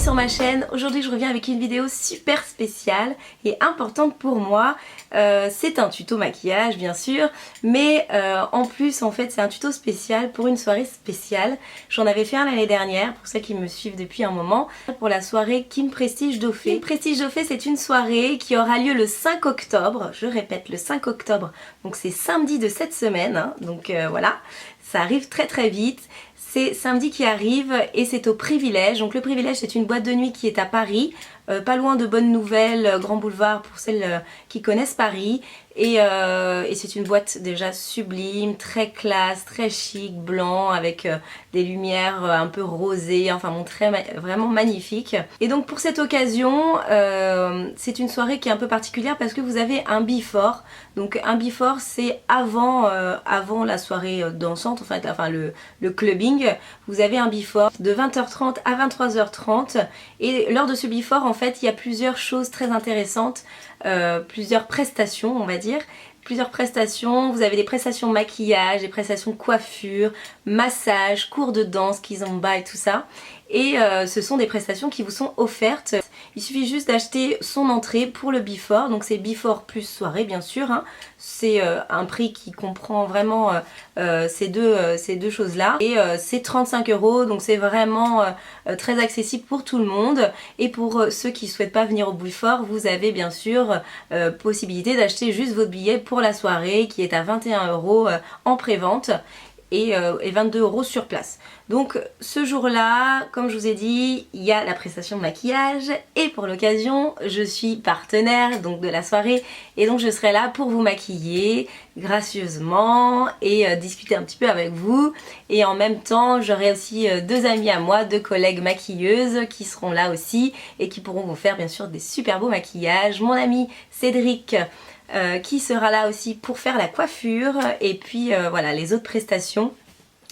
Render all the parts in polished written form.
sur ma chaîne. Aujourd'hui je reviens avec une vidéo super spéciale et importante pour moi. C'est un tuto maquillage bien sûr, mais en plus en fait c'est un tuto spécial pour une soirée spéciale. J'en avais fait un l'année dernière pour celles qui me suivent depuis un moment, pour la soirée Kim Prestige Dauphin. Kim Prestige Dauphin, c'est une soirée qui aura lieu le 5 octobre, je répète le 5 octobre, donc c'est samedi de cette semaine, hein. Donc voilà, ça arrive très très vite. C'est samedi qui arrive et c'est au Privilège. Donc le Privilège, c'est une boîte de nuit qui est à Paris, pas loin de Bonne Nouvelle, Grand Boulevard pour celles qui connaissent Paris. Et c'est une boîte déjà sublime, très classe, très chic, blanc, avec des lumières un peu rosées, enfin bon, vraiment magnifique. Et donc pour cette occasion, c'est une soirée qui est un peu particulière parce que vous avez un before. Donc un before, c'est avant la soirée dansante, en fait, enfin le clubbing. Vous avez un before de 20h30 à 23h30 et lors de ce before, en fait, il y a plusieurs choses très intéressantes, plusieurs prestations, on va dire. Plusieurs prestations, vous avez des prestations maquillage, des prestations coiffure, massage, cours de danse, kizomba et tout ça. Et ce sont des prestations qui vous sont offertes. Il suffit juste d'acheter son entrée pour le before, donc c'est before plus soirée bien sûr, hein. C'est un prix qui comprend vraiment ces deux choses là. Et c'est 35 €, donc c'est vraiment très accessible pour tout le monde. Et pour ceux qui ne souhaitent pas venir au before, vous avez bien sûr possibilité d'acheter juste votre billet pour la soirée qui est à 21 € en pré-vente. Et 22 € sur place. Donc ce jour-là, comme je vous ai dit, il y a la prestation de maquillage et pour l'occasion, je suis partenaire donc de la soirée et donc je serai là pour vous maquiller gracieusement et discuter un petit peu avec vous. Et en même temps, j'aurai aussi deux amies à moi, deux collègues maquilleuses qui seront là aussi et qui pourront vous faire bien sûr des super beaux maquillages. Mon ami Cédric qui sera là aussi pour faire la coiffure et puis voilà les autres prestations.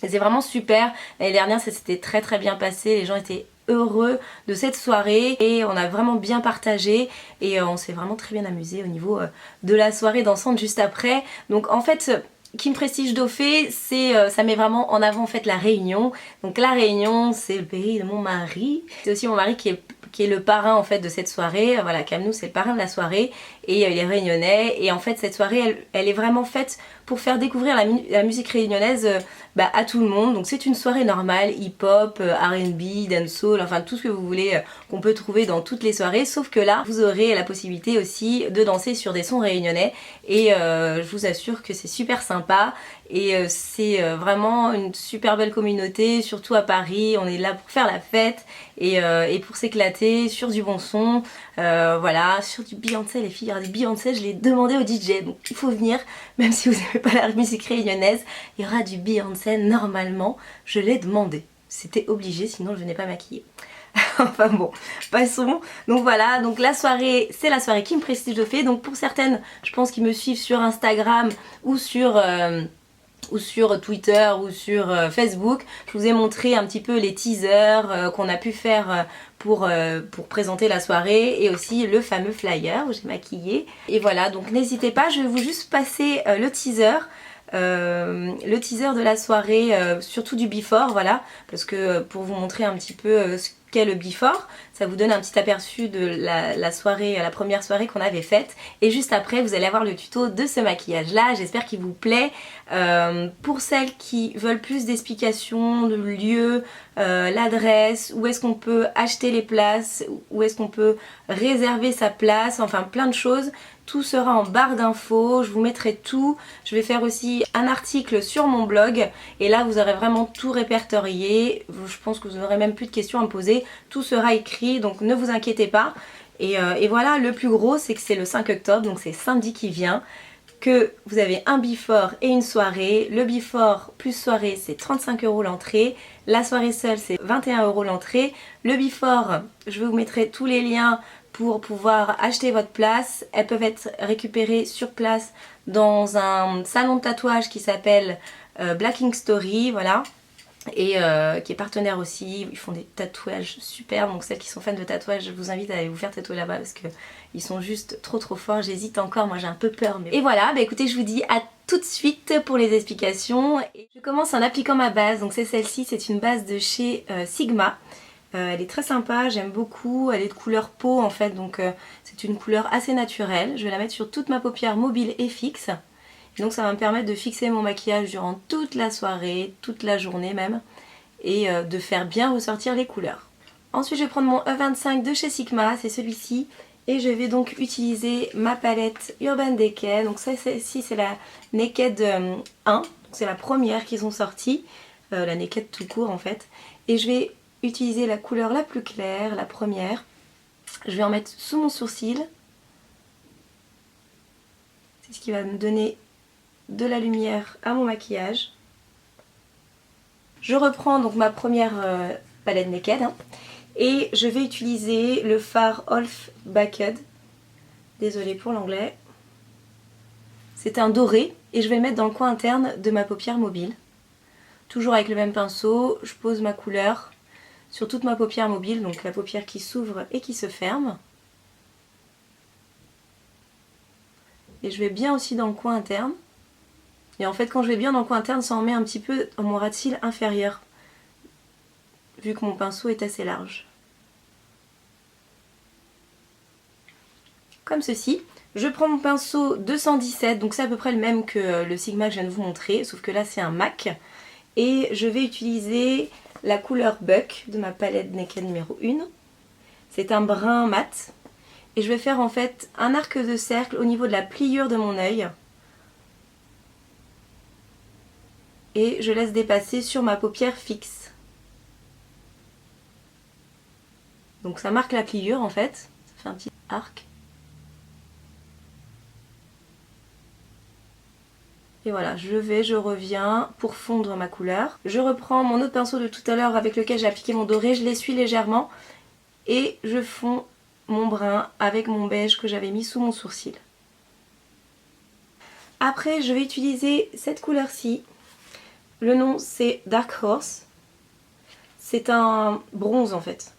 C'est vraiment super. L'année dernière ça s'était très très bien passé, les gens étaient heureux de cette soirée et on a vraiment bien partagé et on s'est vraiment très bien amusé au niveau de la soirée dansante juste après. Donc en fait Kim Prestige Dauphin, ça met vraiment en avant en fait la Réunion. Donc la Réunion, c'est le pays de mon mari. C'est aussi mon mari qui est le parrain en fait de cette soirée. Voilà, Kamnou c'est le parrain de la soirée et il est réunionnais. Et en fait cette soirée, elle est vraiment faite pour faire découvrir la musique réunionnaise à tout le monde. Donc c'est une soirée normale, hip-hop, R&B, dancehall, enfin tout ce que vous voulez qu'on peut trouver dans toutes les soirées. Sauf que là, vous aurez la possibilité aussi de danser sur des sons réunionnais. Et je vous assure que c'est super sympa. Et c'est vraiment une super belle communauté, surtout à Paris. On est là pour faire la fête et pour s'éclater sur du bon son. Voilà, sur du Beyoncé, les filles. Alors, du Beyoncé, je l'ai demandé au DJ, donc il faut venir, même si vous n'aimez pas la musique réunionnaise, il y aura du Beyoncé normalement. Je l'ai demandé. C'était obligé, sinon je venais pas maquiller. Enfin bon, passons. Donc voilà, donc la soirée, c'est la soirée Kim Prestige Dauphin. Donc pour certaines, je pense qu'ils me suivent sur Instagram ou sur Twitter ou sur Facebook, je vous ai montré un petit peu les teasers qu'on a pu faire pour présenter la soirée et aussi le fameux flyer où j'ai maquillé. Et voilà, donc n'hésitez pas, je vais vous juste passer le teaser de la soirée, surtout du before, voilà, parce que pour vous montrer un petit peu ce qu'est le before, ça vous donne un petit aperçu de la soirée, la première soirée qu'on avait faite. Et juste après, vous allez avoir le tuto de ce maquillage-là. J'espère qu'il vous plaît. Pour celles qui veulent plus d'explications, de lieu, l'adresse, où est-ce qu'on peut acheter les places, où est-ce qu'on peut réserver sa place, enfin plein de choses. Tout sera en barre d'infos, je vous mettrai tout. Je vais faire aussi un article sur mon blog et là vous aurez vraiment tout répertorié. Je pense que vous n'aurez même plus de questions à me poser. Tout sera écrit, donc ne vous inquiétez pas. Et voilà, le plus gros c'est que c'est le 5 octobre, donc c'est samedi qui vient, que vous avez un before et une soirée. Le before plus soirée c'est 35 € l'entrée. La soirée seule c'est 21 € l'entrée. Le before, je vous mettrai tous les liens pour pouvoir acheter votre place. Elles peuvent être récupérées sur place dans un salon de tatouage qui s'appelle Black Ink Story, voilà, et qui est partenaire aussi. Ils font des tatouages super, donc celles qui sont fans de tatouage, je vous invite à aller vous faire tatouer là-bas parce que ils sont juste trop forts. J'hésite encore, moi j'ai un peu peur, mais... Et voilà, écoutez, je vous dis à tout de suite pour les explications. Et je commence en appliquant ma base, donc c'est celle-ci, c'est une base de chez Sigma. Elle est très sympa, j'aime beaucoup, elle est de couleur peau en fait, donc c'est une couleur assez naturelle. Je vais la mettre sur toute ma paupière mobile et fixe. Donc ça va me permettre de fixer mon maquillage durant toute la soirée, toute la journée même, et de faire bien ressortir les couleurs. Ensuite je vais prendre mon E25 de chez Sigma, c'est celui-ci, et je vais donc utiliser ma palette Urban Decay. Donc celle-ci c'est la Naked 1, c'est la première qu'ils ont sortie, la Naked tout court en fait. Et je vais utiliser la couleur la plus claire, la première. Je vais en mettre sous mon sourcil. C'est ce qui va me donner de la lumière à mon maquillage. Je reprends donc ma première palette Naked et je vais utiliser le fard Half Baked. Désolée pour l'anglais. C'est un doré et je vais le mettre dans le coin interne de ma paupière mobile. Toujours avec le même pinceau, je pose ma couleur sur toute ma paupière mobile, donc la paupière qui s'ouvre et qui se ferme. Et je vais bien aussi dans le coin interne. Et en fait quand je vais bien dans le coin interne, ça en met un petit peu dans mon ras de cils inférieur, vu que mon pinceau est assez large. Comme ceci. Je prends mon pinceau 217, donc c'est à peu près le même que le Sigma que je viens de vous montrer, sauf que là c'est un MAC. Et je vais utiliser la couleur Buck de ma palette Naked numéro 1. C'est un brun mat. Et je vais faire en fait un arc de cercle au niveau de la pliure de mon œil. Et je laisse dépasser sur ma paupière fixe. Donc ça marque la pliure en fait. Ça fait un petit arc. Et voilà, je reviens pour fondre ma couleur. Je reprends mon autre pinceau de tout à l'heure avec lequel j'ai appliqué mon doré, je l'essuie légèrement et je fonds mon brun avec mon beige que j'avais mis sous mon sourcil. Après, je vais utiliser cette couleur-ci. Le nom c'est Dark Horse. C'est un bronze en fait.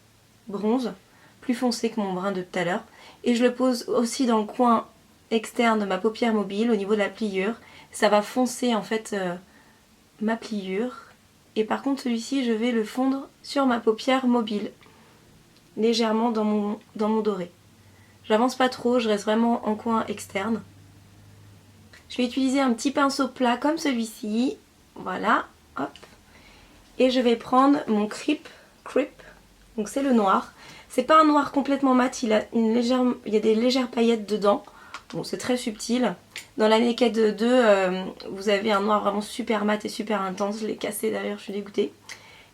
Bronze, plus foncé que mon brun de tout à l'heure. Et je le pose aussi dans le coin externe de ma paupière mobile au niveau de la pliure. Ça va foncer en fait ma pliure. Et par contre celui-ci je vais le fondre sur ma paupière mobile. Légèrement dans mon doré. J'avance pas trop, je reste vraiment en coin externe. Je vais utiliser un petit pinceau plat comme celui-ci. Voilà, hop. Et je vais prendre mon Creep. Donc c'est le noir. C'est pas un noir complètement mat, il y a des légères paillettes dedans. Bon, c'est très subtil. Dans la Naked 2, vous avez un noir vraiment super mat et super intense. Je l'ai cassé d'ailleurs, je suis dégoûtée.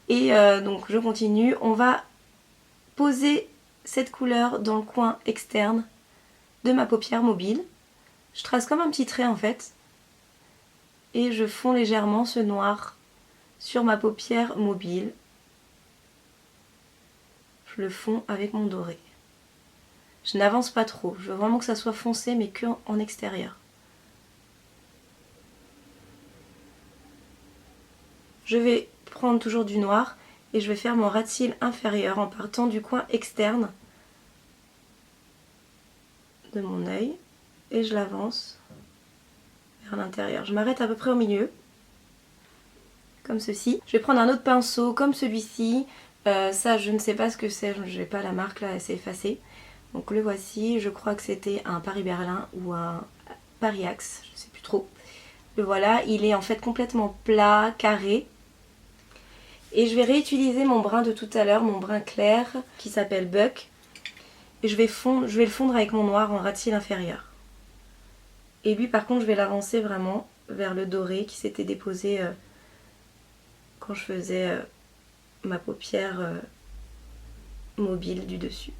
Et donc je continue. On va poser cette couleur dans le coin externe de ma paupière mobile. Je trace comme un petit trait en fait. Et je fonds légèrement ce noir sur ma paupière mobile. Je le fonds avec mon doré. Je n'avance pas trop, je veux vraiment que ça soit foncé mais que en extérieur. Je vais prendre toujours du noir et je vais faire mon ras de cils inférieur en partant du coin externe de mon œil et je l'avance vers l'intérieur. Je m'arrête à peu près au milieu, comme ceci. Je vais prendre un autre pinceau comme celui-ci. Ça je ne sais pas ce que c'est, je n'ai pas la marque là, elle s'est effacée. Donc le voici, je crois que c'était un Paris-Berlin ou un Paris-Axe, je ne sais plus trop. Le voilà, il est en fait complètement plat, carré. Et je vais réutiliser mon brun de tout à l'heure, mon brun clair, qui s'appelle Buck. Et je vais le fondre avec mon noir en ras de cils inférieur. Et lui par contre je vais l'avancer vraiment vers le doré qui s'était déposé quand je faisais ma paupière mobile du dessus.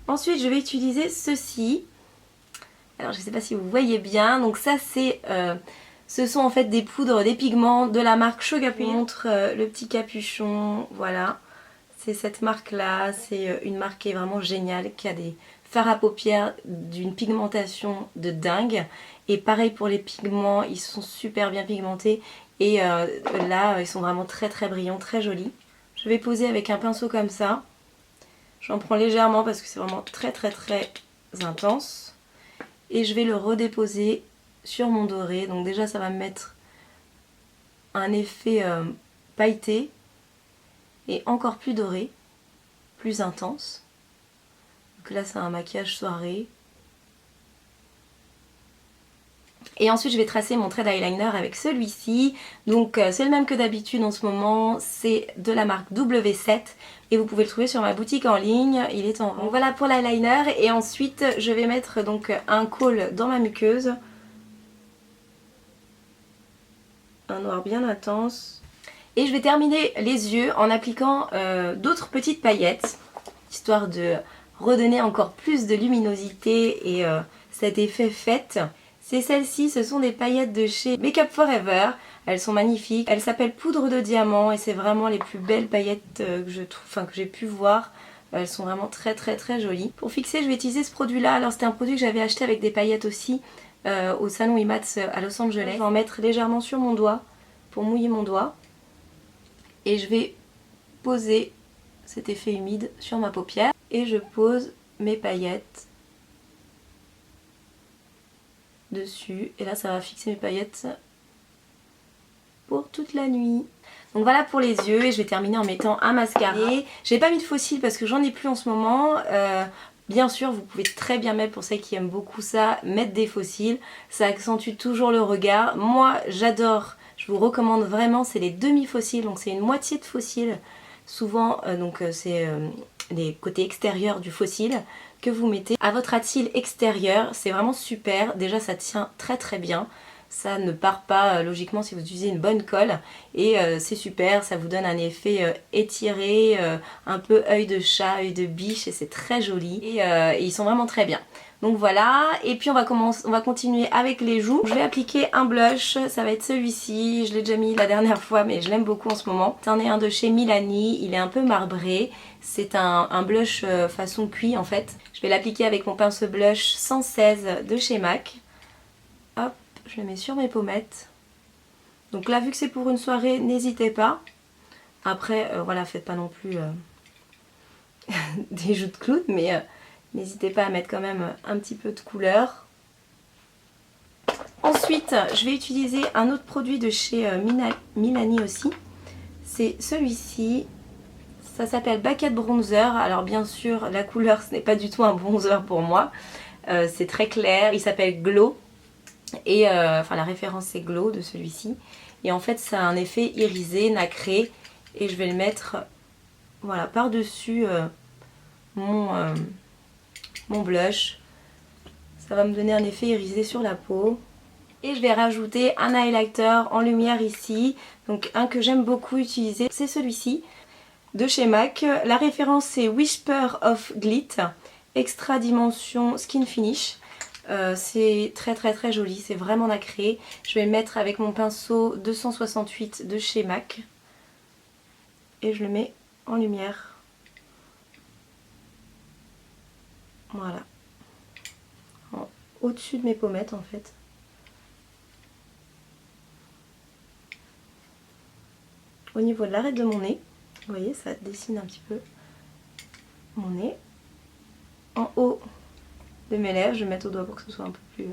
Ensuite je vais utiliser ceci. Alors je ne sais pas si vous voyez bien. Donc ça c'est, ce sont en fait des poudres, des pigments de la marque Sugar. Je vous montre le petit capuchon. Voilà. C'est cette marque là. C'est une marque qui est vraiment géniale. Qui a des fards à paupières d'une pigmentation de dingue. Et pareil pour les pigments. Ils sont super bien pigmentés. Et là ils sont vraiment très très brillants, très jolis. Je vais poser avec un pinceau comme ça. J'en prends légèrement parce que c'est vraiment très très très intense. Et je vais le redéposer sur mon doré. Donc déjà ça va me mettre un effet pailleté. est encore plus doré, plus intense. Donc là c'est un maquillage soirée. Et ensuite je vais tracer mon trait d'eyeliner avec celui-ci. Donc c'est le même que d'habitude en ce moment, c'est de la marque W7 et vous pouvez le trouver sur ma boutique en ligne, il est en vente. Donc voilà pour l'eyeliner et ensuite je vais mettre donc un kohl dans ma muqueuse. Un noir bien intense. Et je vais terminer les yeux en appliquant d'autres petites paillettes, histoire de redonner encore plus de luminosité et cet effet fête. C'est celles-ci, ce sont des paillettes de chez Make Up For Ever. Elles sont magnifiques. Elles s'appellent poudre de diamant et c'est vraiment les plus belles paillettes que je trouve, enfin que j'ai pu voir. Elles sont vraiment très jolies. Pour fixer, je vais utiliser ce produit-là. Alors c'était un produit que j'avais acheté avec des paillettes aussi au salon IMATS à Los Angeles. Je vais en mettre légèrement sur mon doigt pour mouiller mon doigt. Et je vais poser cet effet humide sur ma paupière. Et je pose mes paillettes dessus et là ça va fixer mes paillettes pour toute la nuit. Donc voilà pour les yeux et je vais terminer en mettant un mascara. J'ai pas mis de faux cils parce que j'en ai plus en ce moment. Bien sûr vous pouvez très bien mettre, pour celles qui aiment beaucoup ça, mettre des faux cils. Ça accentue toujours le regard. Moi j'adore, je vous recommande vraiment, c'est les demi faux cils. Donc c'est une moitié de faux cils. Souvent c'est les côtés extérieurs du faux cil que vous mettez à votre ras de cils extérieur. C'est vraiment super, déjà ça tient très bien, ça ne part pas logiquement si vous utilisez une bonne colle et c'est super, ça vous donne un effet étiré, un peu œil de chat, œil de biche et c'est très joli et ils sont vraiment très bien. Donc voilà, et puis on va continuer avec les joues. Je vais appliquer un blush, ça va être celui-ci, je l'ai déjà mis la dernière fois mais je l'aime beaucoup en ce moment. C'en est un de chez Milani, il est un peu marbré, c'est un blush façon cuit en fait. Je vais l'appliquer avec mon pinceau blush 116 de chez MAC. Hop, je le mets sur mes pommettes. Donc là vu que c'est pour une soirée, n'hésitez pas. Après voilà, faites pas non plus des joues de clown mais... n'hésitez pas à mettre quand même un petit peu de couleur. Ensuite, je vais utiliser un autre produit de chez Milani aussi. C'est celui-ci. Ça s'appelle Bucket Bronzer. Alors bien sûr, la couleur, ce n'est pas du tout un bronzer pour moi. C'est très clair. Il s'appelle Glow. Et enfin, la référence c'est Glow de celui-ci. Et en fait, ça a un effet irisé, nacré. Et je vais le mettre voilà, par-dessus mon blush. Ça va me donner un effet irisé sur la peau. Et je vais rajouter un highlighter en lumière ici. Donc un que j'aime beaucoup utiliser, c'est celui-ci de chez MAC. La référence c'est Whisper of Glit Extra Dimension Skin Finish. C'est très joli, c'est vraiment nacré. Je vais le mettre avec mon pinceau 268 de chez MAC. Et je le mets en lumière. Voilà. Au-dessus de mes pommettes en fait. Au niveau de l'arête de mon nez. Vous voyez, ça dessine un petit peu mon nez. En haut de mes lèvres, je vais mettre au doigt pour que ce soit un peu plus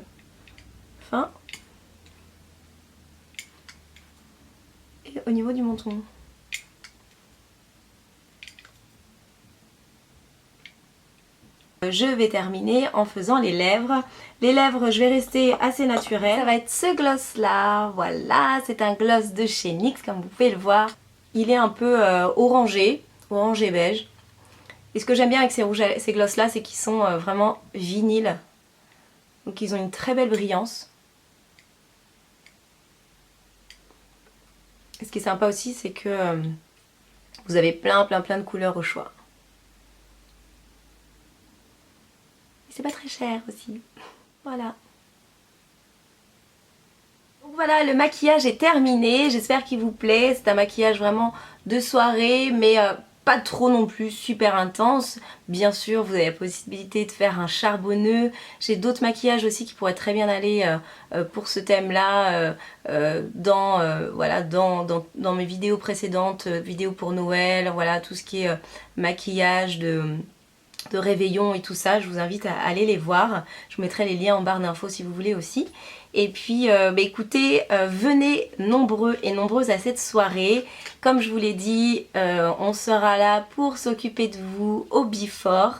fin. Et au niveau du menton. Je vais terminer en faisant les lèvres. Les lèvres, je vais rester assez naturelle. Ça va être ce gloss là, voilà, c'est un gloss de chez NYX comme vous pouvez le voir. Il est un peu orangé beige. Et ce que j'aime bien avec ces gloss là, c'est qu'ils sont vraiment vinyles. Donc ils ont une très belle brillance. Et ce qui est sympa aussi, c'est que vous avez plein de couleurs au choix. C'est pas très cher aussi. Voilà. Donc voilà, le maquillage est terminé. J'espère qu'il vous plaît. C'est un maquillage vraiment de soirée, mais pas trop non plus super intense. Bien sûr, vous avez la possibilité de faire un charbonneux. J'ai d'autres maquillages aussi qui pourraient très bien aller pour ce thème-là voilà, dans mes vidéos précédentes, vidéos pour Noël, voilà, tout ce qui est maquillage de réveillon et tout ça, je vous invite à aller les voir. Je vous mettrai les liens en barre d'infos si vous voulez aussi. Et puis écoutez, venez nombreux et nombreuses à cette soirée. Comme je vous l'ai dit, on sera là pour s'occuper de vous au before,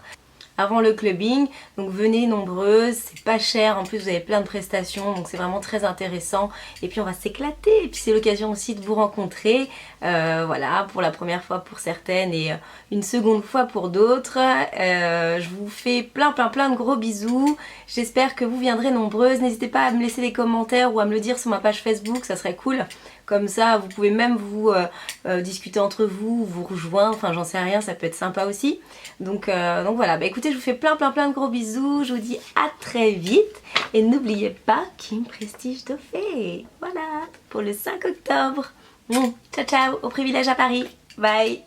avant le clubbing, donc venez nombreuses, c'est pas cher, en plus vous avez plein de prestations, donc c'est vraiment très intéressant, et puis on va s'éclater, et puis c'est l'occasion aussi de vous rencontrer, voilà, pour la première fois pour certaines, et une seconde fois pour d'autres. Je vous fais plein de gros bisous, j'espère que vous viendrez nombreuses, n'hésitez pas à me laisser des commentaires ou à me le dire sur ma page Facebook, ça serait cool. Comme ça, vous pouvez même vous discuter entre vous, vous rejoindre, enfin j'en sais rien, ça peut être sympa aussi. Donc voilà, bah écoutez, je vous fais plein de gros bisous, je vous dis à très vite. Et n'oubliez pas Kim Prestige Dauphet, voilà, pour le 5 octobre. Ciao ciao, au privilège à Paris, bye.